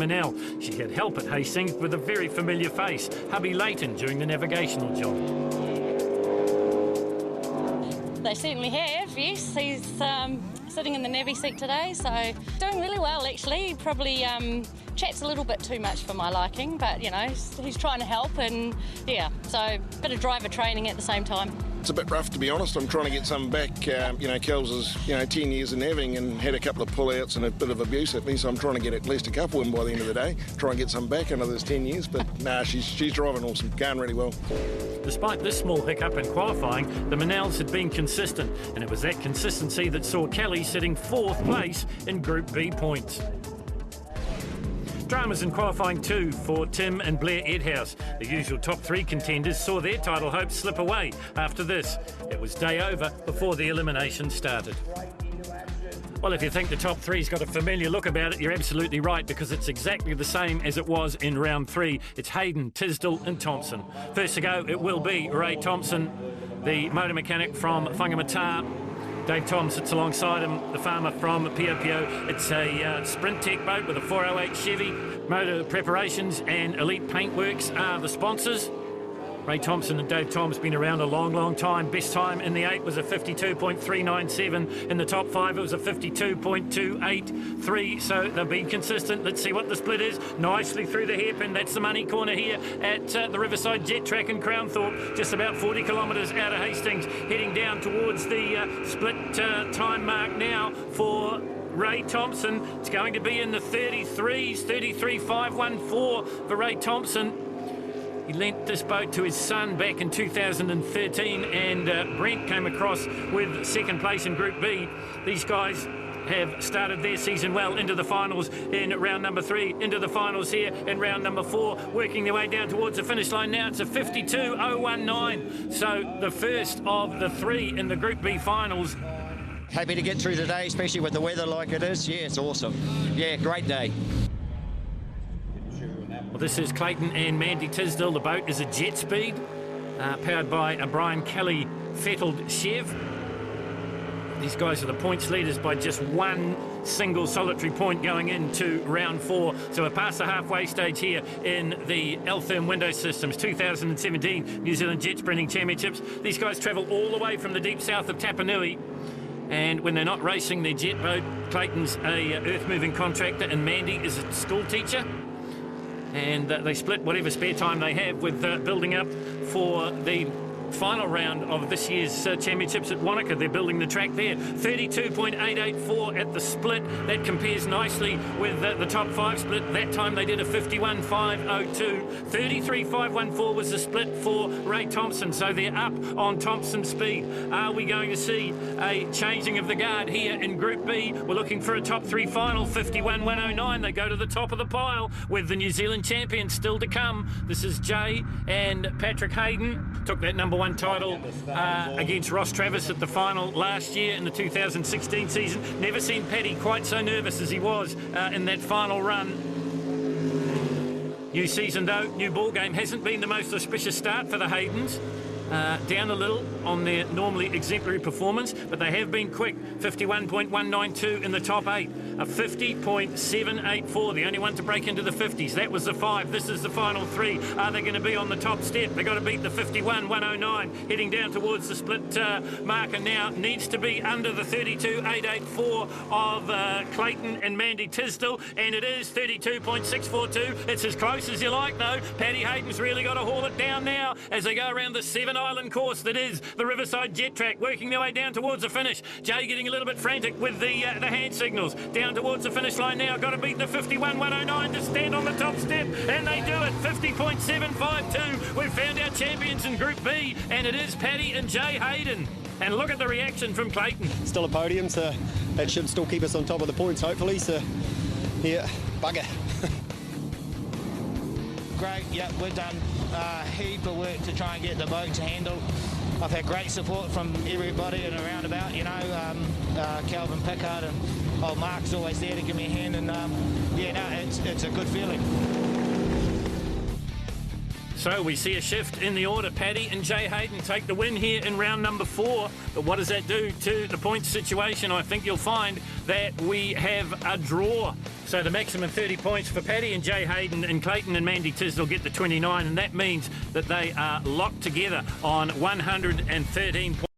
Manel. She had help at Hastings with a very familiar face, hubby Leighton, during the navigational job. They certainly have, yes. He's sitting in the navvy seat today, so doing really well actually. Probably chats a little bit too much for my liking, but you know, he's trying to help, and yeah, so a bit of driver training at the same time. It's a bit rough, to be honest. I'm trying to get some back. You know, Kels is 10 years in having and had a couple of pull-outs and a bit of abuse at me, so I'm trying to get at least a couple in by the end of the day. Try and get some back into those 10 years, but nah, she's driving awesome, going really well. Despite this small hiccup in qualifying, the Manels had been consistent, and it was that consistency that saw Kelly sitting 4th place in Group B points. Dramas in qualifying 2 for Tim and Blair Edhouse. The usual top 3 contenders saw their title hopes slip away after this. It was day over before the elimination started. Well, if you think the top 3's got a familiar look about it, you're absolutely right, because it's exactly the same as it was in round 3. It's Hayden, Tisdall and Thompson. First to go, it will be Ray Thompson, the motor mechanic from Whangamata. Dave Tom sits alongside him, the farmer from Piopio. It's a Sprint Tech boat with a 408 Chevy. Motor Preparations and Elite Paintworks are the sponsors. Ray Thompson and Dave Tom's been around a long, long time. Best time in the 8 was a 52.397. In the top 5, it was a 52.283. So they've been consistent. Let's see what the split is. Nicely through the hairpin. That's the money corner here at the Riverside Jet Track in Crownthorpe. Just about 40 kilometres out of Hastings. Heading down towards the split time mark now for Ray Thompson. It's going to be in the 33s, 33.514 for Ray Thompson. He lent this boat to his son back in 2013, and Brent came across with second place in Group B. These guys have started their season well into the finals in round number 3, into the finals here in round number 4, working their way down towards the finish line now. It's a 52.019, so the first of the 3 in the Group B finals. Happy to get through today, especially with the weather like it is. Yeah, it's awesome. Yeah, great day. Well, this is Clayton and Mandy Tisdall. The boat is a jet speed, powered by a Brian Kelly fettled Chev. These guys are the points leaders by just one single solitary point going into round 4. So we're past the halfway stage here in the Altherm Window Systems 2017 New Zealand Jet Sprinting Championships. These guys travel all the way from the deep south of Tapanui. And when they're not racing their jet boat, Clayton's a earth-moving contractor and Mandy is a school teacher. And they split whatever spare time they have with building up for the final round of this year's championships at Wanaka. They're building the track there. 32.884 at the split. That compares nicely with the top 5 split. That time they did a 51.502. 33.514 was the split for Ray Thompson. So they're up on Thompson's speed. Are we going to see a changing of the guard here in Group B? We're looking for a top 3 final. 51.109. They go to the top of the pile with the New Zealand champions still to come. This is Jay and Patrick Hayden. Took that number 1 title against Ross Travis at the final last year in the 2016 season. Never seen Paddy quite so nervous as he was in that final run. New season though, new ball game. Hasn't been the most auspicious start for the Haydens. Down a little on their normally exemplary performance, but they have been quick. 51.192 in the top 8, a 50.784, the only one to break into the 50s. That was the 5. This is the final 3. Are they going to be on the top step? They've got to beat the 51.109, heading down towards the split marker now. Needs to be under the 32.884 of Clayton and Mandy Tisdall, and it is 32.642. It's as close as you like, though. Paddy Hayden's really got to haul it down now as they go around the 7 island course that is the Riverside Jet Track, working their way down towards the finish. Jay getting a little bit frantic with the hand signals. Down towards the finish line now. Got to beat the 51.109 to stand on the top step, and they do it. 50.752. We've found our champions in Group B, and it is Paddy and Jay Hayden. And look at the reaction from Clayton. Still a podium, so that should still keep us on top of the points, hopefully. So, yeah, bugger. Great, yeah, we've done a heap of work to try and get the boat to handle. I've had great support from everybody and around about, you know, Calvin Pickard and old Mark's always there to give me a hand, and yeah, no, it's a good feeling. So we see a shift in the order. Paddy and Jay Hayden take the win here in round number 4. But what does that do to the points situation? I think you'll find that we have a draw. So the maximum 30 points for Paddy and Jay Hayden, and Clayton and Mandy Tisdale get the 29, and that means that they are locked together on 113 points.